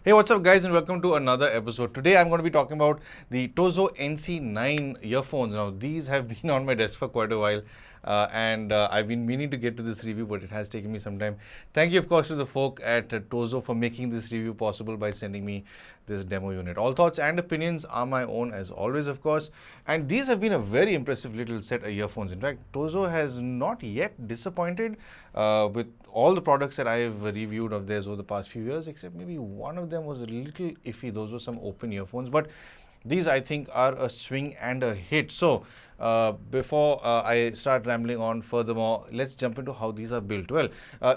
Hey, what's up guys and welcome to another episode. Today I'm going to be talking about the Tozo NC9 earphones. Now these have been on my desk for quite a while and I've been meaning to get to this review, but it has taken me some time. Thank you of course to the folk at Tozo for making this review possible by sending me this demo unit. All thoughts and opinions are my own as always of course, and these have been a very impressive little set of earphones. In fact, Tozo has not yet disappointed with all the products that I've reviewed of theirs over the past few years, except maybe one of them was a little iffy. Those were some open earphones, but these I think are a swing and a hit. So before I start rambling on furthermore, let's jump into how these are built. Well,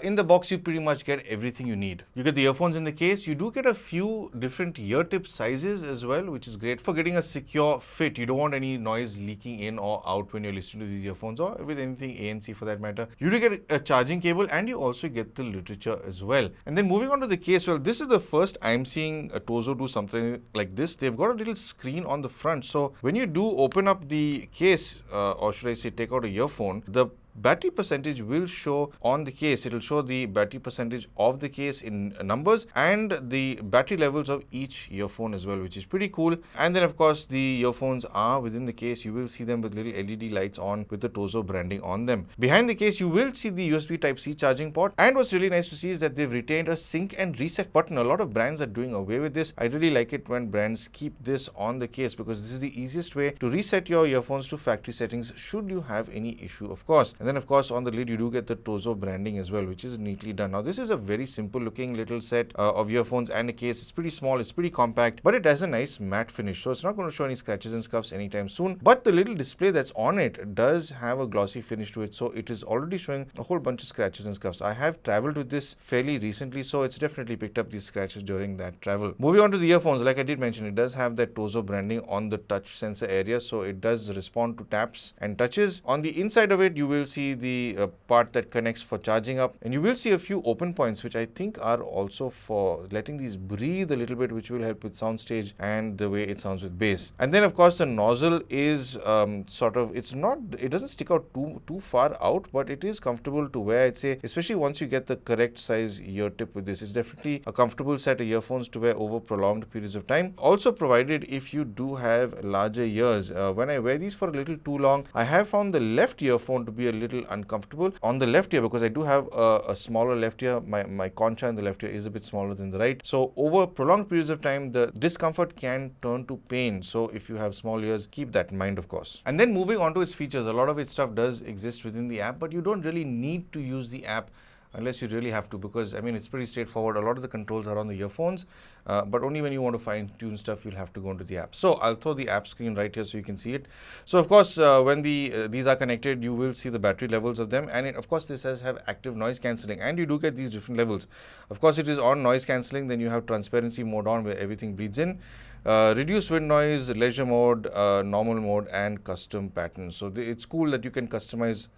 in the box you pretty much get everything you need. You get the earphones in the case. You do get a few different ear tip sizes as well, which is great for getting a secure fit. You don't want any noise leaking in or out when you're listening to these earphones, or with anything ANC for that matter. You do get a charging cable, and you also get the literature as well. And then moving on to the case, well, this is the first I'm seeing a Tozo do something like this. They've got a little screen on the front, so when you do open up the case, or should I say take out a earphone, the battery percentage will show on the case. It will show the battery percentage of the case in numbers and the battery levels of each earphone as well, which is pretty cool. And then of course the earphones are within the case. You will see them with little LED lights on with the Tozo branding on them. Behind the case you will see the USB Type-C charging port, and what's really nice to see is that they've retained a sync and reset button. A lot of brands are doing away with this. I really like it when brands keep this on the case, because this is the easiest way to reset your earphones to factory settings should you have any issue of course. And then of course on the lid you do get the Tozo branding as well, which is neatly done. Now this is a very simple looking little set of earphones and a case. It's pretty small, it's pretty compact, but it has a nice matte finish, so it's not going to show any scratches and scuffs anytime soon. But the little display that's on it does have a glossy finish to it, so it is already showing a whole bunch of scratches and scuffs. I have traveled with this fairly recently, so it's definitely picked up these scratches during that travel. Moving on to the earphones, like I did mention, it does have that Tozo branding on the touch sensor area, so it does respond to taps and touches. On the inside of it you will see the part that connects for charging up, and you will see a few open points which I think are also for letting these breathe a little bit, which will help with soundstage and the way it sounds with bass. And then of course the nozzle is it doesn't stick out too far out, but it is comfortable to wear, I'd say, especially once you get the correct size ear tip with this. It's definitely a comfortable set of earphones to wear over prolonged periods of time, also provided if you do have larger ears. When I wear these for a little too long, I have found the left earphone to be a little uncomfortable on the left ear, because I do have a smaller left ear. My concha in the left ear is a bit smaller than the right, so over prolonged periods of time the discomfort can turn to pain. So if you have small ears, keep that in mind of course. And then moving on to its features, a lot of its stuff does exist within the app, but you don't really need to use the app unless you really have to, because I mean it's pretty straightforward. A lot of the controls are on the earphones, but only when you want to fine tune stuff you'll have to go into the app. So I'll throw the app screen right here so you can see it. So of course when these are connected, you will see the battery levels of them, and of course this has active noise cancelling, and you do get these different levels. Of course it is on noise cancelling, then you have transparency mode on where everything bleeds in, reduce wind noise, leisure mode, normal mode, and custom patterns. So it's cool that you can customize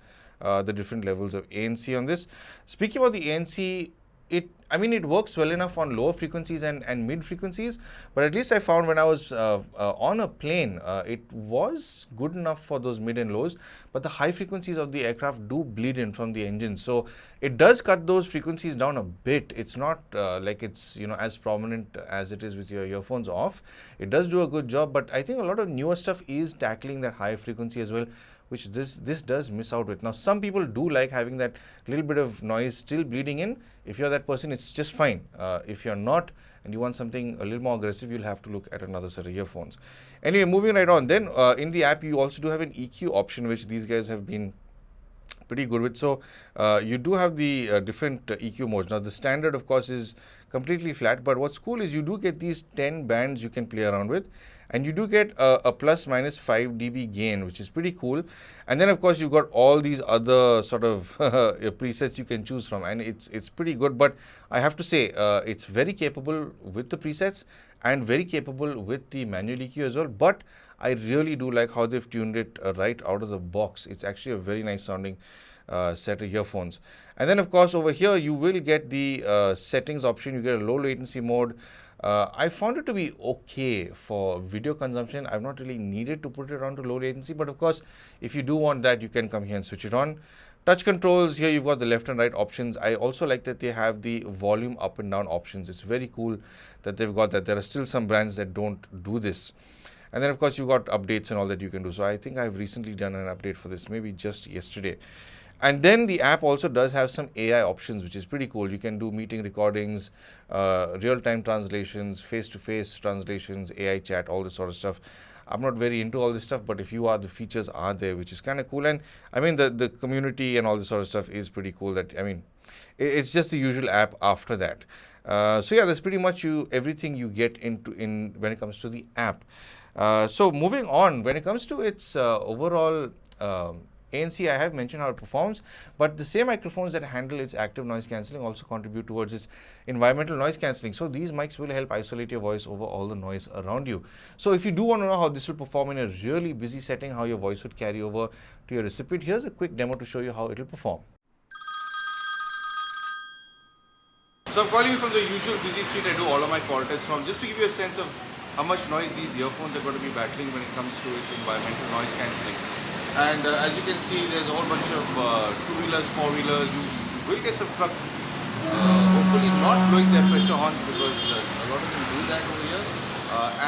the different levels of ANC on this. Speaking about the ANC, it works well enough on lower frequencies and mid frequencies, but at least I found when I was on a plane, it was good enough for those mid and lows, but the high frequencies of the aircraft do bleed in from the engine, so it does cut those frequencies down a bit. It's not like it's as prominent as it is with your earphones off. It does do a good job, but I think a lot of newer stuff is tackling that high frequency as well, which this does miss out with. Now some people do like having that little bit of noise still bleeding in. If you're that person, it's just fine. If you're not and you want something a little more aggressive, you'll have to look at another set of earphones. Anyway, moving right on, then in the app you also do have an EQ option, which these guys have been pretty good with. So you do have the different EQ modes. Now the standard of course is completely flat, but what's cool is you do get these 10 bands you can play around with, and you do get a plus minus 5 dB gain, which is pretty cool. And then of course you've got all these other sort of presets you can choose from, and it's pretty good. But I have to say it's very capable with the presets and very capable with the manual EQ as well, but I really do like how they've tuned it right out of the box. It's actually a very nice sounding set of earphones. And then of course over here you will get the settings option. You get a low latency mode. I found it to be okay for video consumption. I've not really needed to put it on to low latency, but of course if you do want that, you can come here and switch it on. Touch controls, here you've got the left and right options. I also like that they have the volume up and down options. It's very cool that they've got that. There are still some brands that don't do this. And then of course you've got updates and all that you can do. So I think I've recently done an update for this, maybe just yesterday. And then the app also does have some AI options, which is pretty cool. You can do meeting recordings, real-time translations, face-to-face translations, AI chat, all this sort of stuff. I'm not very into all this stuff, but if you are, the features are there, which is kind of cool. And I mean, the community and all this sort of stuff is pretty cool. That, I mean, it's just the usual app after that. So yeah, that's pretty much everything you get in when it comes to the app. So moving on, when it comes to its overall ANC, I have mentioned how it performs, but the same microphones that handle its active noise cancelling also contribute towards its environmental noise cancelling. So these mics will help isolate your voice over all the noise around you. So if you do want to know how this will perform in a really busy setting, how your voice would carry over to your recipient, here's a quick demo to show you how it will perform. So I'm calling you from the usual busy street I do all of my call tests from, just to give you a sense of how much noise these earphones are going to be battling when it comes to its environmental noise cancelling. And as you can see, there's a whole bunch of two-wheelers, four-wheelers. You will get some trucks, hopefully not blowing their pressure horns, because a lot of them do that over here.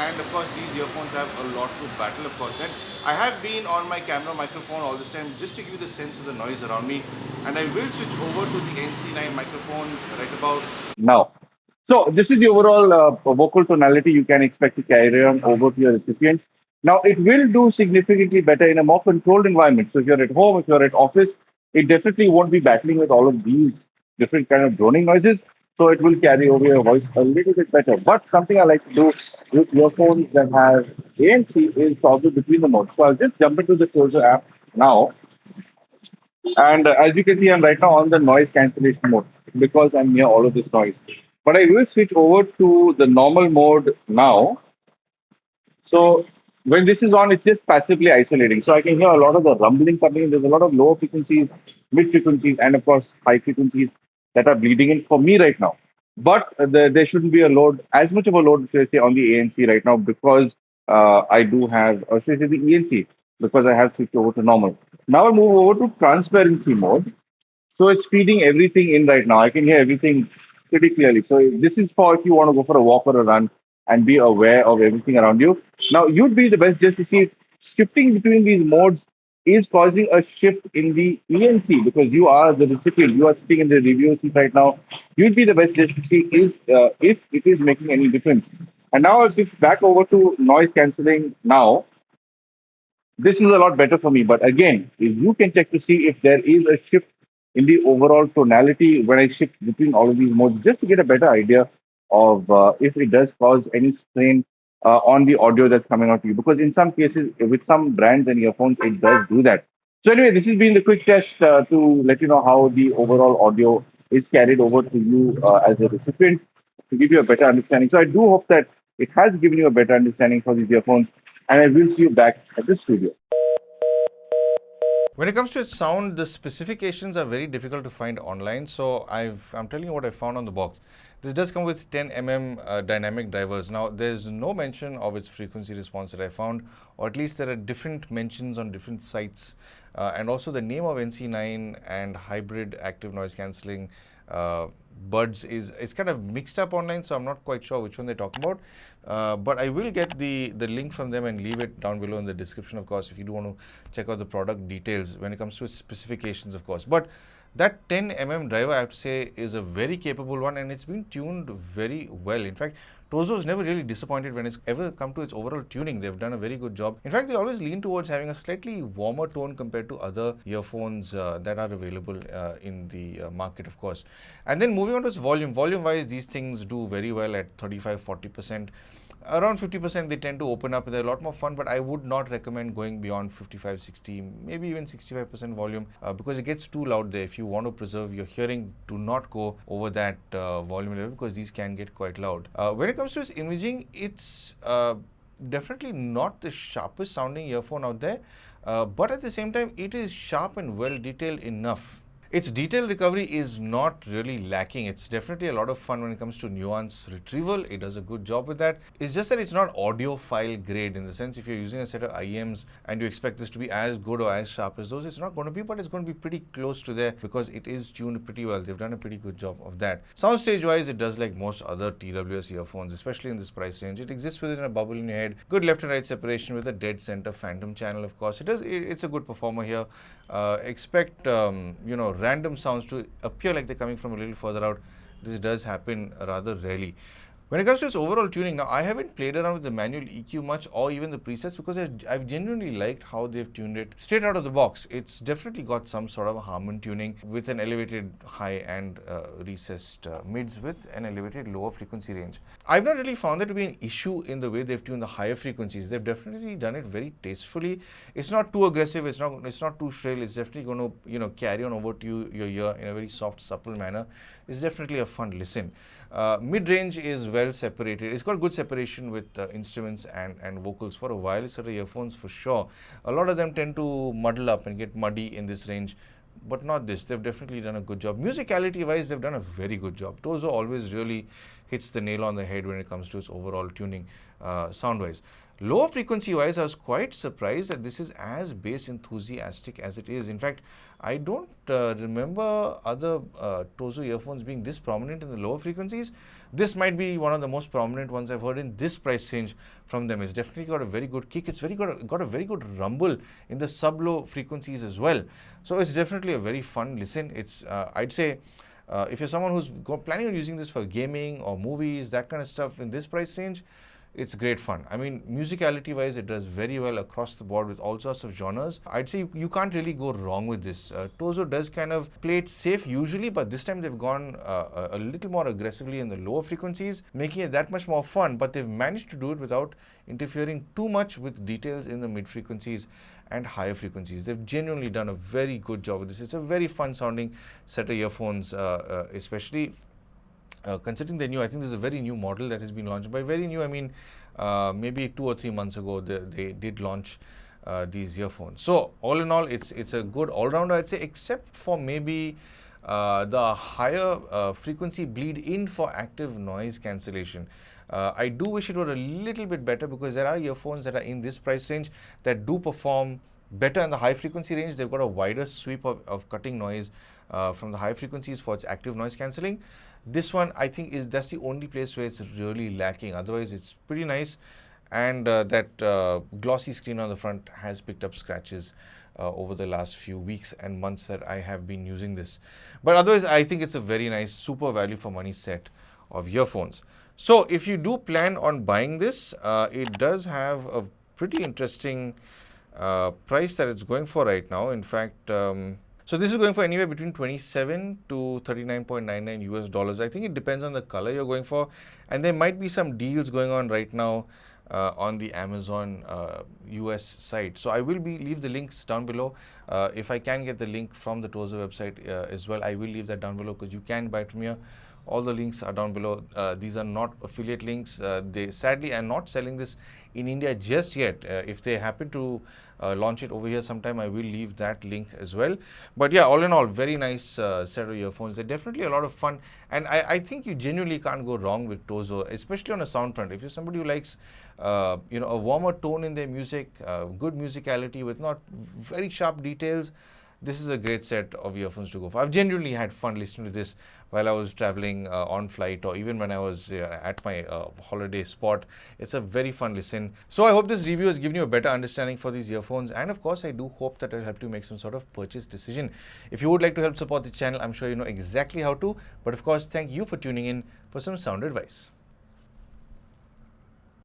And of course, these earphones have a lot to battle, of course. And I have been on my camera microphone all this time just to give you the sense of the noise around me. And I will switch over to the NC9 microphones right about now. So this is the overall vocal tonality you can expect to carry on over to your recipient. Now, it will do significantly better in a more controlled environment. So if you're at home, if you're at office, it definitely won't be battling with all of these different kind of droning noises. So it will carry over your voice a little bit better. But something I like to do with earphones that have ANC is toggle between the modes. So I'll just jump into the Tozo app now. And as you can see, I'm right now on the noise cancellation mode because I'm near all of this noise. But I will switch over to the normal mode now. So when this is on, it's just passively isolating. So I can hear a lot of the rumbling coming in. There's a lot of lower frequencies, mid frequencies, and of course high frequencies that are bleeding in for me right now. But there shouldn't be a load, as much of a load, say on the ANC right now, because I do have, say the ENC, because I have switched over to normal. Now I move over to transparency mode. So it's feeding everything in right now. I can hear everything pretty clearly. So this is for if you want to go for a walk or a run and be aware of everything around you. Now, you'd be the best just to see if shifting between these modes is causing a shift in the ENC, because you are the recipient. You are sitting in the review seat right now. You'd be the best just to see if it is making any difference. And now I'll switch back over to noise cancelling now. This is a lot better for me. But again, if you can check to see if there is a shift in the overall tonality when I shift between all of these modes, just to get a better idea of if it does cause any strain on the audio that's coming out to you. Because in some cases, with some brands and earphones, it does do that. So anyway, this has been the quick test to let you know how the overall audio is carried over to you as a recipient, to give you a better understanding. So I do hope that it has given you a better understanding for these earphones, and I will see you back at the studio. When it comes to its sound, the specifications are very difficult to find online. So I'm telling you what I found on the box. This does come with 10 mm dynamic drivers. Now, there's no mention of its frequency response that I found, or at least there are different mentions on different sites. And also the name of NC9 and hybrid active noise cancelling buds is kind of mixed up online, so I'm not quite sure which one they're talking about. But I will get the link from them and leave it down below in the description, of course, if you do want to check out the product details when it comes to its specifications, of course. But that 10 mm driver, I have to say, is a very capable one, and it's been tuned very well. In fact, Tozo's never really disappointed when it's ever come to its overall tuning. They've done a very good job. In fact, they always lean towards having a slightly warmer tone compared to other earphones that are available in the market, of course. And then moving on to its volume. Volume-wise, these things do very well at 35-40%. Around 50% they tend to open up. They're a lot more fun, but I would not recommend going beyond 55-60, maybe even 65% volume because it gets too loud there. If you want to preserve your hearing, do not go over that volume level because these can get quite loud. When it comes to its imaging, it's definitely not the sharpest sounding earphone out there, but at the same time, it is sharp and well detailed enough. Its detail recovery is not really lacking. It's definitely a lot of fun when it comes to nuance retrieval. It does a good job with that. It's just that it's not audiophile grade, in the sense if you're using a set of IEMs and you expect this to be as good or as sharp as those, it's not going to be, but it's going to be pretty close to there because it is tuned pretty well. They've done a pretty good job of that. Soundstage wise, it does like most other TWS earphones, especially in this price range. It exists within a bubble in your head. Good left and right separation with a dead center phantom channel, of course. It's a good performer here. Expect random sounds to appear like they're coming from a little further out. This does happen rather rarely. When it comes to its overall tuning, now I haven't played around with the manual EQ much or even the presets because I've genuinely liked how they've tuned it straight out of the box. It's definitely got some sort of a Harman tuning with an elevated high and recessed mids with an elevated lower frequency range. I've not really found that to be an issue in the way they've tuned the higher frequencies. They've definitely done it very tastefully. It's not too aggressive. It's not too shrill. It's definitely going to carry on over to your ear in a very soft, supple manner. It's definitely a fun listen. Mid-range is well separated. It's got good separation with instruments and vocals for a wireless set of earphones for sure. A lot of them tend to muddle up and get muddy in this range, but not this. They've definitely done a good job. Musicality-wise, they've done a very good job. Tozo always really hits the nail on the head when it comes to its overall tuning sound-wise. Lower frequency-wise, I was quite surprised that this is as bass enthusiastic as it is. In fact, I don't remember other Tozo earphones being this prominent in the lower frequencies. This might be one of the most prominent ones I've heard in this price range from them. It's definitely got a very good kick. It's got a very good rumble in the sub-low frequencies as well. So it's definitely a very fun listen. It's I'd say if you're someone who's planning on using this for gaming or movies, that kind of stuff in this price range, it's great fun. I mean, musicality wise, it does very well across the board with all sorts of genres. I'd say you can't really go wrong with this. Tozo does kind of play it safe usually, but this time they've gone a little more aggressively in the lower frequencies, making it that much more fun, but they've managed to do it without interfering too much with details in the mid frequencies and higher frequencies. They've genuinely done a very good job with this. It's a very fun sounding set of earphones, especially considering they're new. I think this is a very new model that has been launched. By very new, I mean maybe 2 or 3 months ago they did launch these earphones. So all in all, it's a good all-rounder, I'd say, except for maybe the higher frequency bleed in for active noise cancellation. I do wish it were a little bit better because there are earphones that are in this price range that do perform better in the high frequency range. They've got a wider sweep of cutting noise from the high frequencies for its active noise cancelling. This one, I think, that's the only place where it's really lacking. Otherwise, it's pretty nice. And that glossy screen on the front has picked up scratches over the last few weeks and months that I have been using this. But otherwise, I think it's a very nice, super value for money set of earphones. So if you do plan on buying this, it does have a pretty interesting price that it's going for right now. In fact, so this is going for anywhere between 27 to 39.99 US dollars. I think it depends on the color you're going for, and there might be some deals going on right now on the Amazon US site. So I will leave the links down below. If I can get the link from the Tozo website as well, I will leave that down below because you can buy it from here. All the links are down below. These are not affiliate links. They sadly are not selling this in India just yet. If they happen to launch it over here sometime, I will leave that link as well. But yeah, all in all, very nice set of earphones. They're definitely a lot of fun, and I think you genuinely can't go wrong with Tozo, especially on a sound front. If you're somebody who likes a warmer tone in their music, good musicality with not very sharp details, this is a great set of earphones to go for. I've genuinely had fun listening to this while I was traveling on flight, or even when I was at my holiday spot. It's a very fun listen. So I hope this review has given you a better understanding for these earphones, and of course I do hope that it will help you make some sort of purchase decision. If you would like to help support the channel, I'm sure you know exactly how to. But of course, thank you for tuning in for some sound advice.